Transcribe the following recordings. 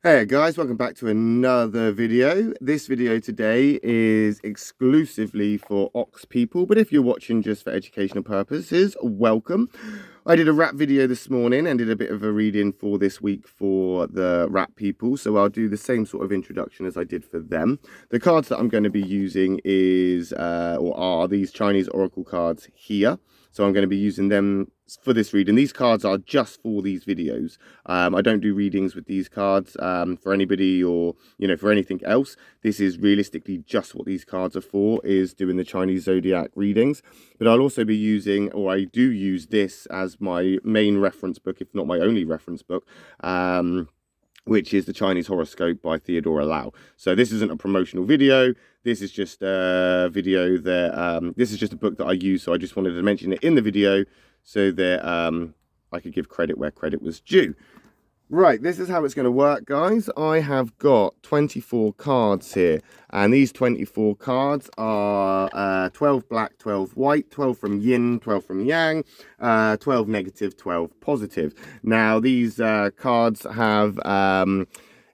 Hey guys, welcome back to another video. This video today is exclusively for Ox people, but if you're watching just for educational purposes, welcome. I did a rap video this morning and did a bit of a reading for this week for the rap people, so I'll do the same sort of introduction as I did for them. The cards that I'm going to be using are these Chinese oracle cards here. So I'm going to be using them for this reading. These cards are just for these videos. I don't do readings with these cards for anybody or, for anything else. This is realistically just what these cards are for, is doing the Chinese Zodiac readings. But I'll also be using, or I do use this as my main reference book, if not my only reference book, which is the Chinese Horoscope by Theodora Lau. So this isn't a promotional video. This is just a video that, this is just a book that I use. So I just wanted to mention it in the video so that I could give credit where credit was due. Right, this is how it's going to work, guys. I have got 24 cards here, and these 24 cards are 12 black, 12 white, 12 from yin, 12 from yang, 12 negative, 12 positive. Now, these cards have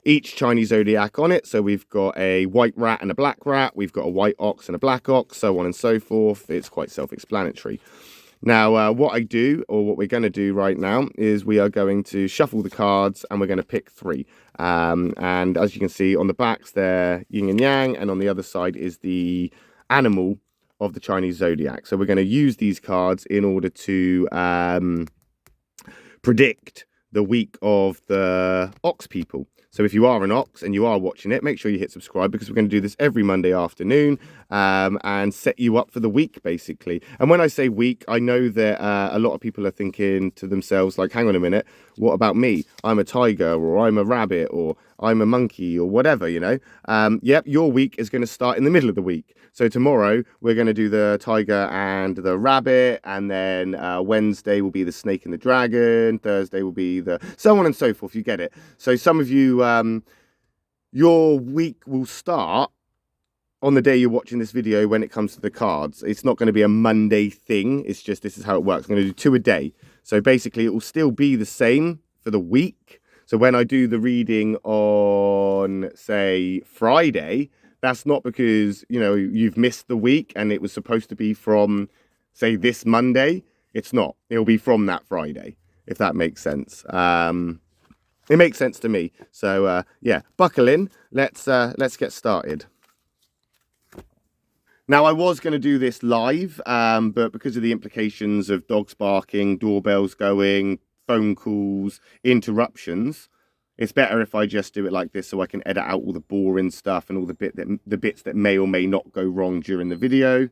each Chinese Zodiac on it. So we've got a white rat and a black rat. We've got a white ox and a black ox, so on and so forth. It's quite self-explanatory. Now, what I do, or what we're going to do right now, is we are going to shuffle the cards and we're going to pick three. And as you can see on the backs, they're yin and yang, and on the other side is the animal of the Chinese Zodiac. So we're going to use these cards in order to predict the week of the ox people. So if you are an ox and you are watching it, make sure you hit subscribe, because we're going to do this every Monday afternoon and set you up for the week, basically. And when I say week, I know that a lot of people are thinking to themselves, like, hang on a minute, what about me? I'm a tiger, or I'm a rabbit, or I'm a monkey, or whatever, Yep, your week is going to start in the middle of the week. So tomorrow we're going to do the tiger and the rabbit, and then Wednesday will be the snake and the dragon, Thursday will be the so on and so forth, you get it. So some of you, your week will start on the day you're watching this video when it comes to the cards. It's not going to be a Monday thing, it's just this is how it works. I'm going to do 2 a day. So basically it will still be the same for the week. So when I do the reading on, say, Friday, that's not because, you've missed the week and it was supposed to be from, say, this Monday. It's not. It'll be from that Friday, if that makes sense. It makes sense to me. So, yeah, buckle in. Let's get started. Now, I was going to do this live, but because of the implications of dogs barking, doorbells going, phone calls, interruptions, it's better if I just do it like this, so I can edit out all the boring stuff and all the bits that may or may not go wrong during the video.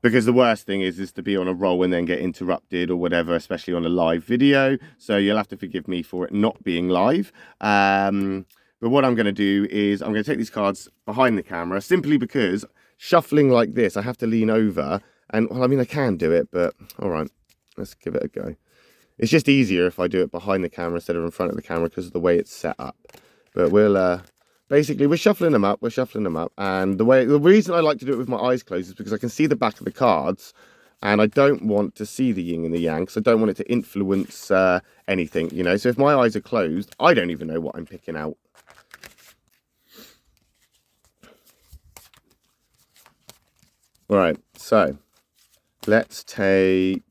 Because the worst thing is to be on a roll and then get interrupted or whatever, especially on a live video. So you'll have to forgive me for it not being live. But what I'm going to do is I'm going to take these cards behind the camera, simply because shuffling like this, I have to lean over. And, well, I mean, I can do it, but all right, let's give it a go. It's just easier if I do it behind the camera instead of in front of the camera because of the way it's set up. But we'll, basically, we're shuffling them up. And the reason I like to do it with my eyes closed is because I can see the back of the cards. And I don't want to see the yin and the yang, because I don't want it to influence anything, So if my eyes are closed, I don't even know what I'm picking out. All right, so let's take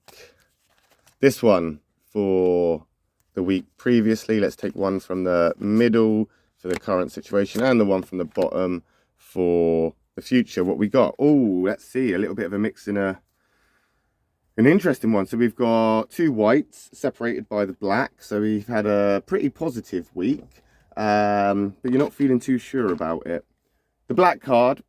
this one for the week previously. Let's take one from the middle for the current situation, and the one from the bottom for the future. What we got? Oh, let's see, a little bit of a mix in an interesting one. So we've got 2 whites separated by the black. So we've had a pretty positive week, but you're not feeling too sure about it. The black card,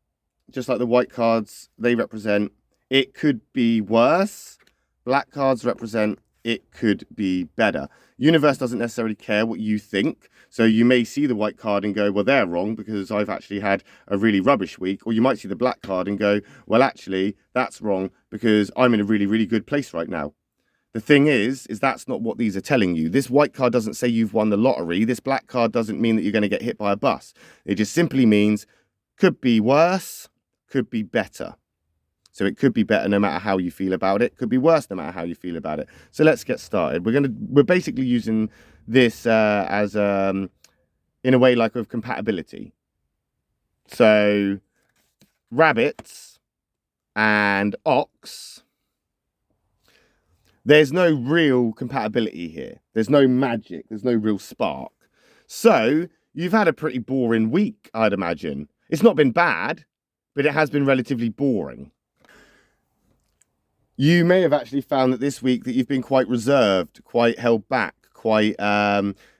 just like the white cards, they represent it could be worse. Black cards represent it could be better. Universe doesn't necessarily care what you think. So you may see the white card and go, well, they're wrong because I've actually had a really rubbish week. Or you might see the black card and go, well, actually, that's wrong because I'm in a really, really good place right now. The thing is that's not what these are telling you. This white card doesn't say you've won the lottery. This black card doesn't mean that you're going to get hit by a bus. It just simply means could be worse, could be better. So it could be better no matter how you feel about it. Could be worse no matter how you feel about it. So let's get started. We're basically using this as in a way like of compatibility. So rabbits and ox, there's no real compatibility here. There's no magic. There's no real spark. So you've had a pretty boring week, I'd imagine. It's not been bad, but it has been relatively boring. You may have actually found that this week that you've been quite reserved, quite held back, quite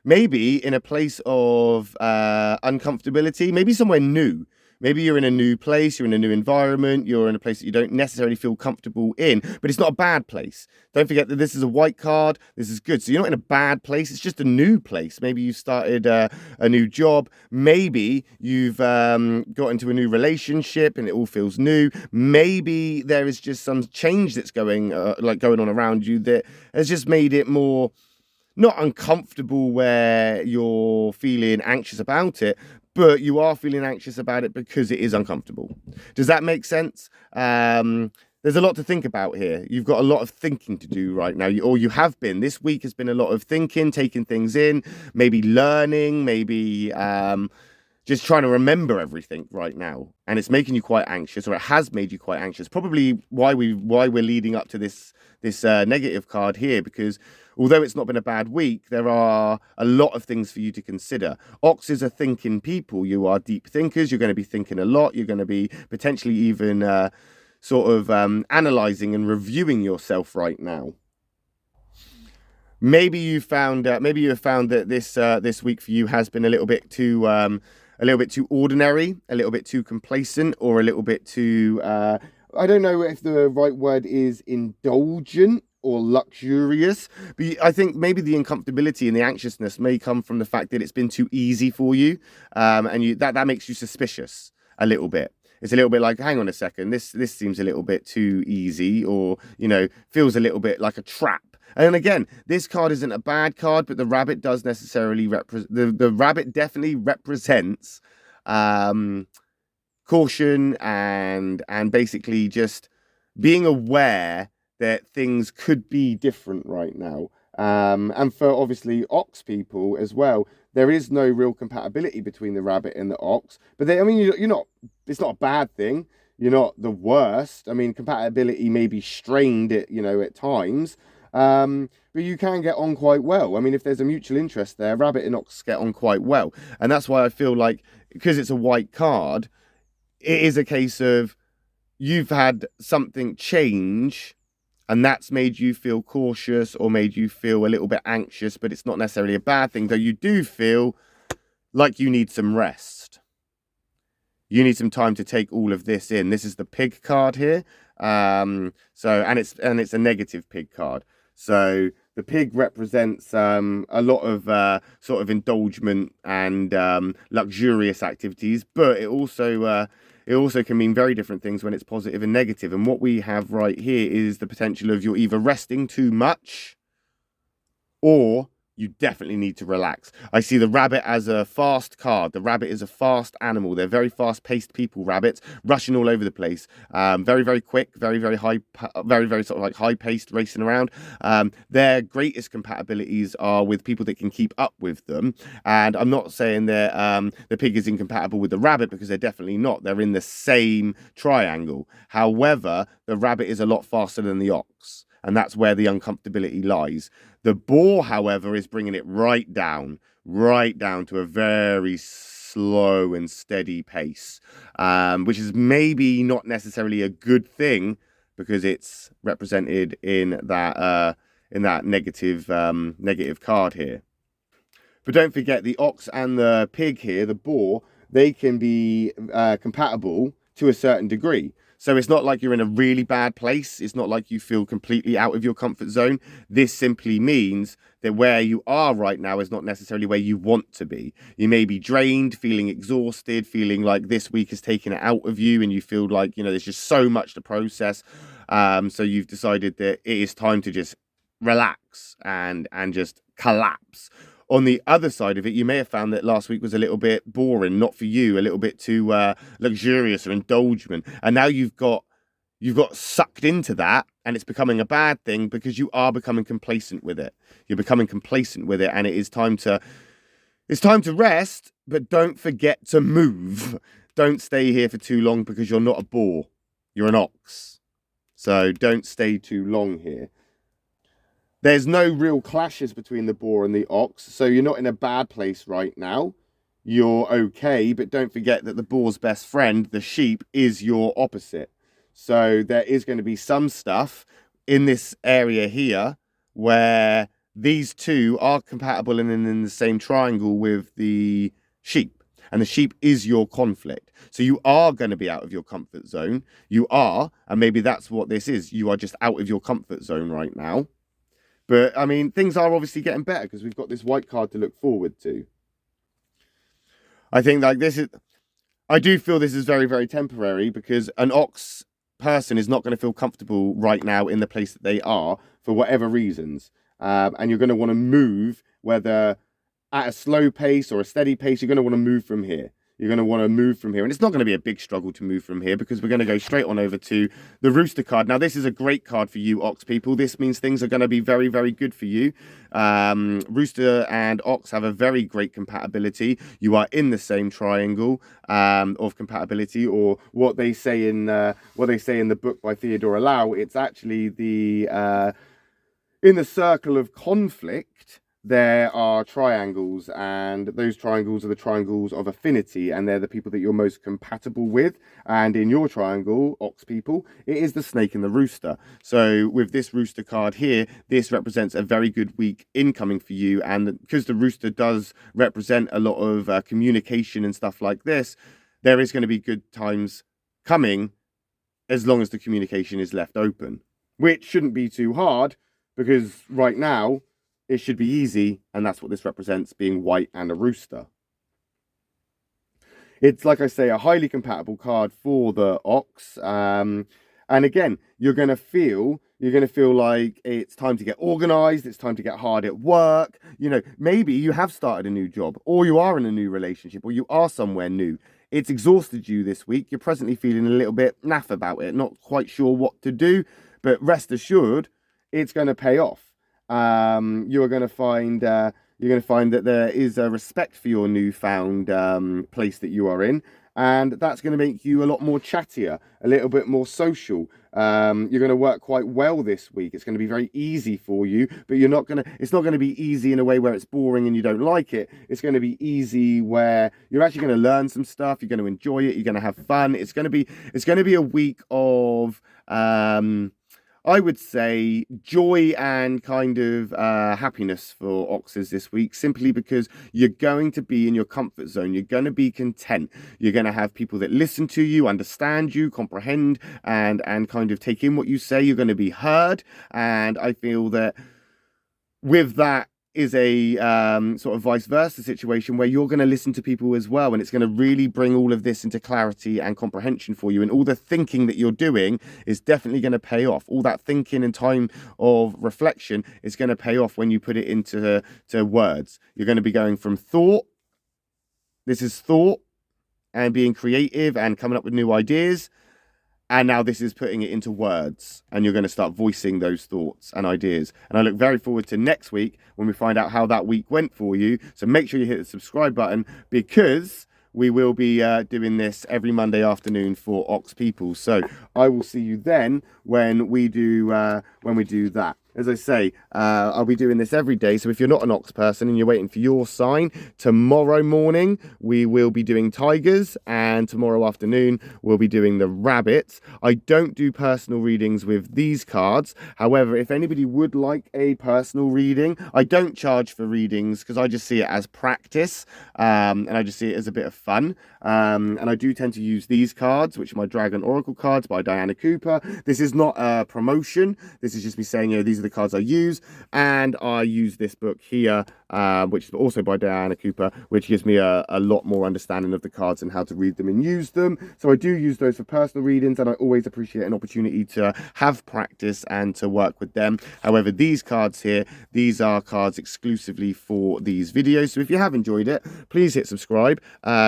maybe in a place of uncomfortability, maybe somewhere new. Maybe you're in a new place, you're in a new environment, you're in a place that you don't necessarily feel comfortable in, but it's not a bad place. Don't forget that this is a white card. This is good. So you're not in a bad place. It's just a new place. Maybe you've started a new job. Maybe you've got into a new relationship and it all feels new. Maybe there is just some change that's going on around you that has just made it more not uncomfortable where you're feeling anxious about it, but you are feeling anxious about it because it is uncomfortable. Does that make sense? There's a lot to think about here. You've got a lot of thinking to do right now, or you have been. This week has been a lot of thinking, taking things in, maybe learning, maybe just trying to remember everything right now. And it's making you quite anxious, or it has made you quite anxious. Probably why we're leading up to this negative card here, because although it's not been a bad week, there are a lot of things for you to consider. Oxes are thinking people. You are deep thinkers. You're going to be thinking a lot. You're going to be potentially even analyzing and reviewing yourself right now. Maybe you found that this week for you has been a little bit too ordinary, a little bit too complacent, or a little bit too I don't know if the right word is indulgent or luxurious, but I think maybe the uncomfortability and the anxiousness may come from the fact that it's been too easy for you, and that makes you suspicious a little bit. It's a little bit like, hang on a second, this seems a little bit too easy, or feels a little bit like a trap. And again, this card isn't a bad card, but the rabbit does necessarily the rabbit definitely represents caution and basically just being aware that things could be different right now. And for obviously ox people as well, there is no real compatibility between the rabbit and the ox. But you're not. It's not a bad thing. You're not the worst. I mean, compatibility may be strained at times. But you can get on quite well. I mean, if there's a mutual interest there, rabbit and ox get on quite well. And that's why I feel like, because it's a white card, it is a case of you've had something change, and that's made you feel cautious or made you feel a little bit anxious, but it's not necessarily a bad thing, though you do feel like you need some rest. You need some time to take all of this in. This is the pig card here. And it's a negative pig card. So the pig represents a lot of sort of indulgent and luxurious activities, but it also can mean very different things when it's positive and negative. And what we have right here is the potential of you're either resting too much, or you definitely need to relax. I see the rabbit as a fast card. The rabbit is a fast animal. They're very fast-paced people, rabbits, rushing all over the place. Very, very quick, very, very high, very, very sort of like high-paced, racing around. Their greatest compatibilities are with people that can keep up with them. And I'm not saying that the pig is incompatible with the rabbit, because they're definitely not. They're in the same triangle. However, the rabbit is a lot faster than the ox, and that's where the uncomfortability lies. The boar, however, is bringing it right down to a very slow and steady pace, which is maybe not necessarily a good thing, because it's represented in that negative card here. But don't forget, the ox and the pig here, the boar, they can be compatible to a certain degree. So it's not like you're in a really bad place. It's not like you feel completely out of your comfort zone. This simply means that where you are right now is not necessarily where you want to be. You may be drained, feeling exhausted, feeling like this week has taken it out of you, and you feel like, there's just so much to process. So you've decided that it is time to just relax and just collapse. On the other side of it, you may have found that last week was a little bit boring, not for you, a little bit too luxurious or indulgent. And now you've got you've got sucked into that and it's becoming a bad thing because you are becoming complacent with it. You're becoming complacent with it, and it's time to rest, but don't forget to move. Don't stay here for too long because you're not a boar. You're an ox. So don't stay too long here. There's no real clashes between the boar and the ox, so you're not in a bad place right now. You're okay, but don't forget that the boar's best friend, the sheep, is your opposite. So there is going to be some stuff in this area here where these two are compatible and in the same triangle with the sheep. And the sheep is your conflict. So you are going to be out of your comfort zone. You are, and maybe that's what this is. You are just out of your comfort zone right now. But, I mean, things are obviously getting better because we've got this white card to look forward to. I think I do feel this is very, very temporary because an ox person is not going to feel comfortable right now in the place that they are for whatever reasons. And you're going to want to move, whether at a slow pace or a steady pace, you're going to want to move from here. You're going to want to move from here. And it's not going to be a big struggle to move from here because we're going to go straight on over to the Rooster card. Now, this is a great card for you, Ox people. This means things are going to be very, very good for you. Rooster and Ox have a very great compatibility. You are in the same triangle of compatibility, or what they say in the book by Theodora Lau. It's actually in the circle of conflict, there are triangles, and those triangles are the triangles of affinity, and they're the people that you're most compatible with. And in your triangle, Ox people, it is the snake and the rooster. So with this Rooster card here, this represents a very good week incoming for you. And because the rooster does represent a lot of communication and stuff like this, there is going to be good times coming as long as the communication is left open, which shouldn't be too hard because right now it should be easy, and that's what this represents, being white and a rooster. It's, like I say, a highly compatible card for the Ox. And again, you're going to feel like it's time to get organized. It's time to get hard at work. You know, maybe you have started a new job, or you are in a new relationship, or you are somewhere new. It's exhausted you this week. You're presently feeling a little bit naff about it, not quite sure what to do, but rest assured, it's going to pay off. You're going to find that there is a respect for your newfound place that you are in, and that's going to make you a lot more chattier, a little bit more social. You're going to work quite well this week. It's going to be very easy for you, but it's not going to be easy in a way where it's boring and you don't like it. It's going to be easy where you're actually going to learn some stuff. You're going to enjoy it. You're going to have fun. It's going to be a week of I would say joy and kind of happiness for Oxes this week, simply because you're going to be in your comfort zone. You're going to be content. You're going to have people that listen to you, understand you, comprehend, and kind of take in what you say. You're going to be heard. And I feel that with that is a sort of vice versa situation where you're going to listen to people as well, and it's going to really bring all of this into clarity and comprehension for you, and all the thinking that you're doing is definitely going to pay off. All that thinking and time of reflection is going to pay off when you put it into words. You're going to be going from thought, this is thought, and being creative and coming up with new ideas, and now this is putting it into words, and you're going to start voicing those thoughts and ideas. And I look very forward to next week when we find out how that week went for you. So make sure you hit the subscribe button, because we will be doing this every Monday afternoon for Ox people. So I will see you then when we do that. As I say, I'll be doing this every day. So if you're not an Ox person and you're waiting for your sign, tomorrow morning we will be doing tigers, and tomorrow afternoon we'll be doing the rabbits. I don't do personal readings with these cards. However, if anybody would like a personal reading, I don't charge for readings because I just see it as practice, and I just see it as a bit of fun. And I do tend to use these cards, which are my Dragon Oracle cards by Diana Cooper. This is not a promotion. This is just me saying, these are the cards I use, and I use this book here, which is also by Diana Cooper, which gives me a lot more understanding of the cards and how to read them and use them. So I do use those for personal readings, and I always appreciate an opportunity to have practice and to work with them. However, these cards here, these are cards exclusively for these videos. So if you have enjoyed it, please hit subscribe,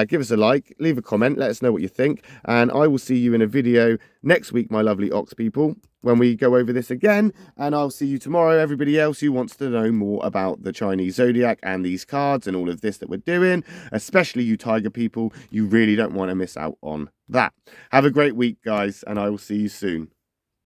give us a like, leave a comment, let us know what you think, and I will see you in a video next week, my lovely Ox people, when we go over this again. And I'll see you tomorrow, everybody else who wants to know more about the Chinese Zodiac and these cards and all of this that we're doing, especially you Tiger people. You really don't want to miss out on that. Have a great week, guys, and I will see you soon.